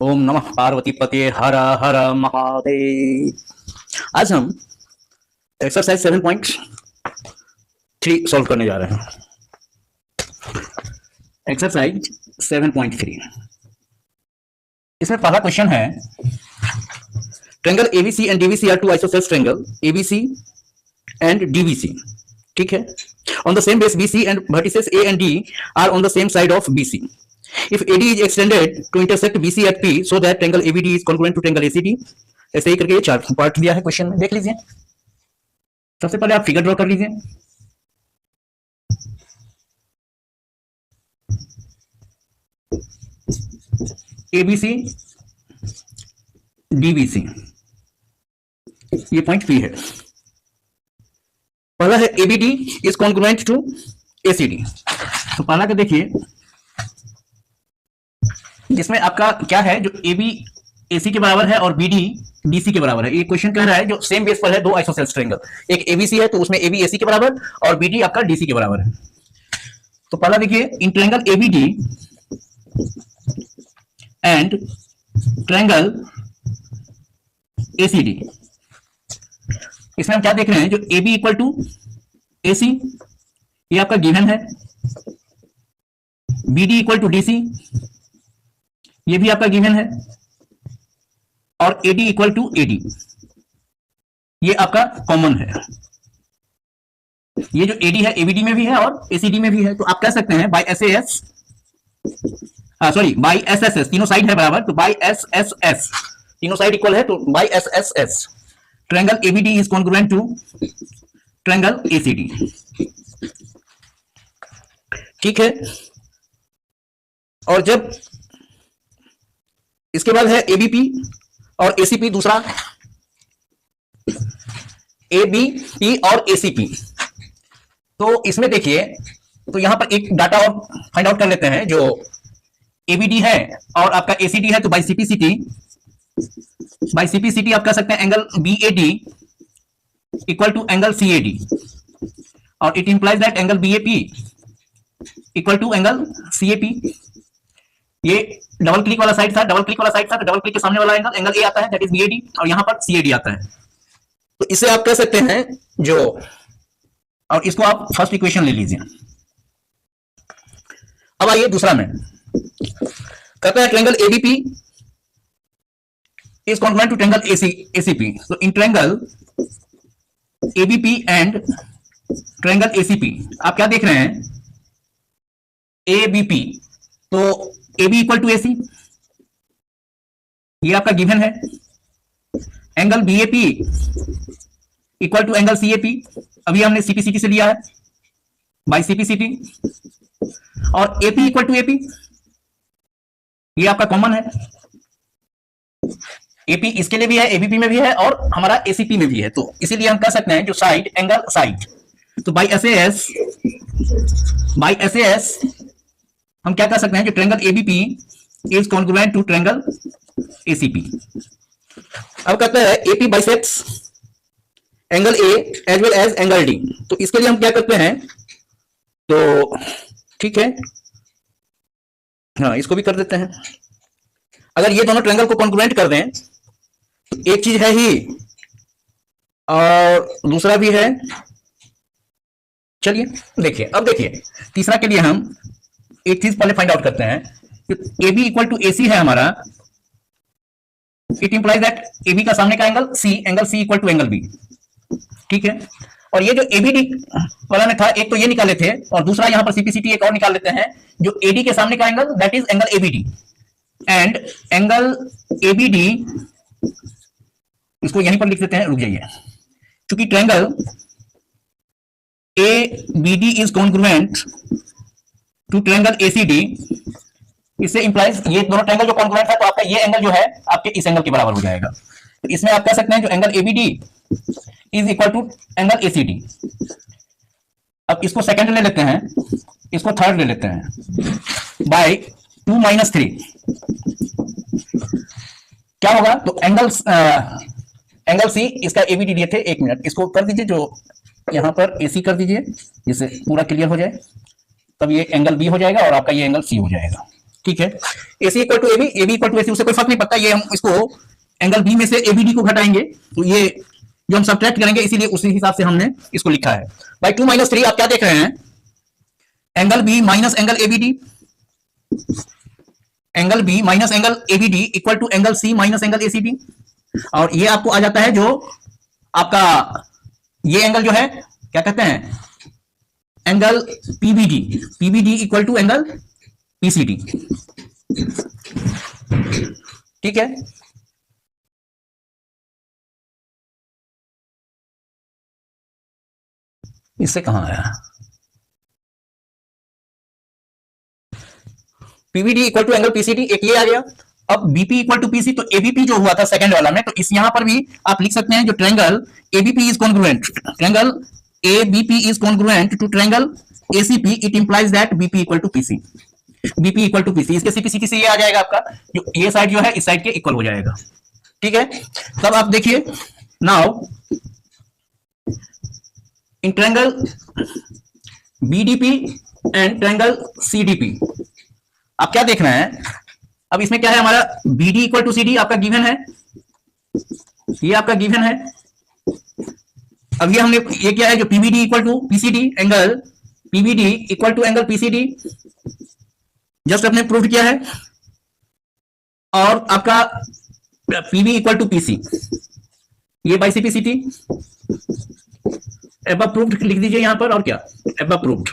ओम नमः पार्वती पते हर हर महादेव। आज हम एक्सरसाइज 7.3 सॉल्व करने जा रहे हैं। एक्सरसाइज 7.3, इसमें पहला क्वेश्चन है triangle ABC and DBC are two isosceles triangle ABC and DBC. ठीक है, on the same base BC and vertices A and D are on the same side of BC. If AD is extended to intersect BC at P, so that triangle ABD is congruent to triangle ACD। ऐसे ही करके ये चार part दिया है question में, देख लीजिए। सबसे पहले आप फिगर ड्रॉ कर लीजिए। ABC DBC, ये पॉइंट P है। पहला है ABD is congruent to ACD। तो पहला के देखिए, जिसमें आपका क्या है, जो ए बी ए सी के बराबर है और बी डी डी सी के बराबर है। ये क्वेश्चन कह रहा है जो सेम बेस पर है दो आइसोसेलेस ट्रायंगल, एक एबीसी है तो उसमें ए बी ए सी के बराबर और बी डी आपका डी सी के बराबर है। तो पहला देखिए, in triangle A B D and triangle A C D, इसमें हम क्या देख रहे हैं, जो A B equal to A C ये आपका गिवन है, B D equal to D C ये भी आपका गिवन है, और AD इक्वल टू AD ये आपका कॉमन है। ये जो AD है ABD में भी है और ACD में भी है। तो आप कह सकते हैं बाय SAS, बाय SSS, तीनों साइड है बराबर, तो बाय SSS तीनों साइड इक्वल है, तो by SSS triangle ABD is congruent to triangle ACD। ठीक है, और जब इसके बाद है एबीपी और एसीपी, दूसरा एबीपी और एसीपी। तो इसमें देखिए, तो यहां पर एक डाटा और फाइंड आउट कर लेते हैं। जो एबीडी है और आपका एसीडी है, तो बाय सीपीसीटी आप कह सकते हैं angle B A D equal to angle C A D, और it implies that angle B A P equal to angle C A P. ये डबल क्लिक वाला साइड था, तो डबल क्लिक के सामने वाला एंगल ए आता है, दैट इज बीएडी, और यहां पर सीएडी आता है। तो इसे आप कह सकते हैं जो, और इसको आप फर्स्ट इक्वेशन ले लीजिए। अब आइए दूसरा में, कहता है triangle ABP is congruent to triangle A C P. तो इन triangle A B P and triangle A C P आप क्या देख रहे हैं, एबीपी, तो AB इक्वल टू AC ये आपका गिवन है, angle BAP equal to angle CAP, अभी हमने CPCT से लिया है बाय CPCT, और AP इक्वल टू AP ये आपका कॉमन है। AP इसके लिए भी है, ABP में भी है, और हमारा ACP में भी है। तो इसीलिए हम कह सकते हैं जो साइड एंगल साइड, तो बाय SAS हम क्या कर सकते हैं, जो triangle ABP is congruent to triangle ACP. अब कहते हैं AP bisects angle A as well as angle D. तो इसके लिए हम क्या करते हैं, तो ठीक है, हाँ इसको भी कर देते हैं। अगर ये दोनों ट्रायंगल को कॉन्ग्रुएंट कर दें, तो एक चीज है ही और दूसरा भी है। चलिए देखिए, अब देखिए तीसरा के लिए हम एक चीज पहले फाइंड आउट करते हैं। A B equal to A C है हमारा, it implies that A B का सामने का angle C equal to angle B. ठीक है, और ये जो एबीडी वाला में था, एक तो ये निकाले थे, और दूसरा यहां पर सीपीसीटी एक और निकाल लेते हैं, जो एडी के सामने का angle that is angle ABD, and angle ABD इसको यहीं पर लिख देते हैं, रुक जाइए, क्योंकि triangle A B D is congruent to triangle ACD, इससे इंप्लाइज ये दोनों ट्रायंगल जो कॉन्ग्रुएंट है, तो आपका ये एंगल जो है आपके इस एंगल के बराबर हो जाएगा। तो इसमें आप कह सकते हैं जो angle ABD is equal to angle ACD. अब इसको सेकंड ले लेते हैं, इसको थर्ड ले लेते हैं, बाय 2 - 3 क्या होगा, तो एंगल सी इसका एबीडी दिए थे। एक मिनट, इसको कर दीजिए, जो यहां पर एसी कर दीजिए, जिससे पूरा क्लियर हो जाए, तब ये एंगल बी हो जाएगा और आपका ये एंगल सी हो जाएगा। ठीक है, AC equal to AB, AB equal to AC, उससे कोई फर्क नहीं पड़ता, ये हम इसको एंगल B में से ABD को घटाएंगे तो ये जो हम सब्ट्रैक्ट करेंगे, इसीलिए उसी हिसाब से हमने इसको लिखा है। बाई 2 - 3 आप क्या देख रहे हैं, angle B minus angle ABD, angle B minus angle ABD equal to angle C minus angle ACD, और ये आपको आ जाता है जो आपका ये एंगल जो है क्या कहते हैं, angle PBD, PBD equal to angle PCD, ठीक है। इससे कहां आया, PBD equal to angle PCD, एक ये आ गया। अब BP इक्वल टू PC, तो ABP जो हुआ था सेकंड वाला में, तो इस यहां पर भी आप लिख सकते हैं जो triangle ABP is congruent, triangle ABP is congruent to triangle ACP, it implies that BP equal to PC, BP equal to PC, इसके CPCT से ये आ जाएगा आपका, जो ये साइड जो है इस साइड के इक्वल हो जाएगा, ठीक है। तब आप देखिए now in triangle BDP and triangle CDP आप क्या देख रहे हैं, अब इसमें क्या है हमारा BD इक्वल टू CD आपका गिवन है, ये आपका गिवन है। अब ये हमने ये क्या है जो PBD equal to PCD, angle PBD equal to angle PCD just अपने प्रूव किया है, और आपका PB इक्वल टू PC, ये बाई CPCT एबव प्रूव्ड लिख दीजिए यहां पर, और क्या एबव प्रूव्ड।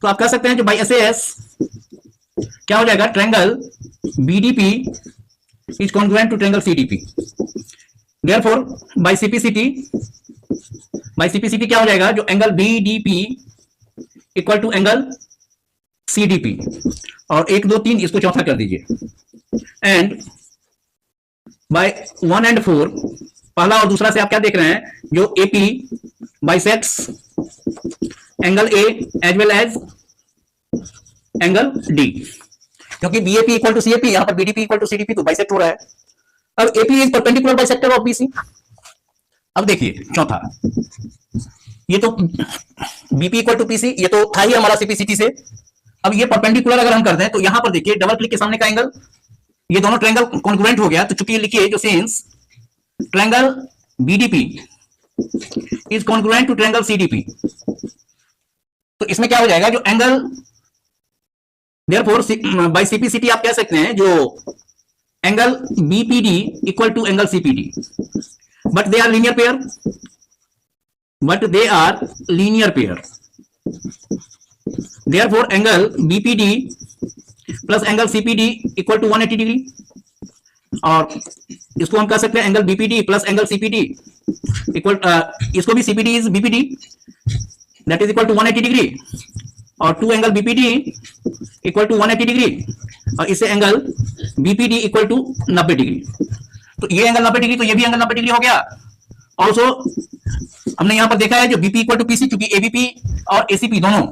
तो आप कह सकते हैं जो बाई SAS क्या हो जाएगा, triangle BDP is congruent to triangle CDP, therefore by CPCT क्या हो जाएगा, जो angle BDP equal to angle CDP, और 1 2 3 इसको चौथा कर दीजिए, एंड बाय 1 and 4 पहला और दूसरा से आप क्या देख रहे हैं, जो AP bisects angle A as well as angle D, क्योंकि BAP इक्वल टू CAP, यहां पर BDP इक्वल टू CDP, तो बाइसेक्ट हो रहा है। अब AP is perpendicular bisector of BC। अब देखिए चौथा, ये तो BP इक्वल टू PC, ये तो था ही हमारा CPCT से। अब ये परपेंडिकुलर अगर हम करते हैं तो यहां पर देखिए डबल क्लिक के सामने का एंगल, ये दोनों ट्रायंगल कॉन्ग्रुएंट हो गया, तो चूंकि लिखिए जो since triangle BDP is congruent to triangle CDP, तो इसमें क्या हो जाएगा, जो एंगल देयरफॉर बाय CPCT आप कह सकते हैं जो angle BPD equal to angle CPD, but they are linear pair, therefore angle BPD plus angle CPD equal to 180 degree, और इसको हम कह सकते हैं angle BPD plus angle CPD equal, इसको भी CPD is BPD that is equal to 180 degree, और 2 angle BPD equal to 180 degree, और इससे angle BPD equal to 90 degree. तो ये एंगल 90 डिग्री, तो ये भी एंगल 90 डिग्री हो गया। ऑल्सो हमने यहां पर देखा है जो BP इक्वल टू PC, क्योंकि ABP और ACP दोनों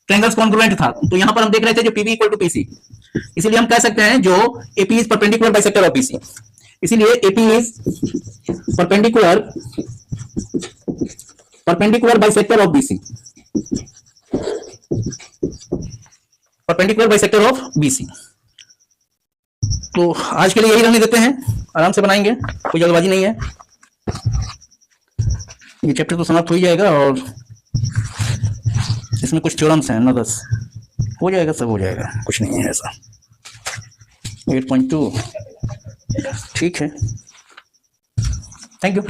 ट्रायंगल्स कॉन्ग्रुएंट था, तो यहां पर हम देख रहे थे जो PB इक्वल टू PC, इसीलिए हम कह सकते हैं जो AP is perpendicular bisector of BC, इसीलिए AP is perpendicular bisector of BC, perpendicular bisector of BC। तो आज के लिए यही रहने देते हैं, आराम से बनाएंगे, कोई जल्दबाजी नहीं है, ये चैप्टर तो समाप्त हो ही जाएगा, और इसमें कुछ थ्योरम्स हैं 9 10 हो जाएगा, सब हो जाएगा, कुछ नहीं है ऐसा। 8.2 ठीक है, थैंक यू।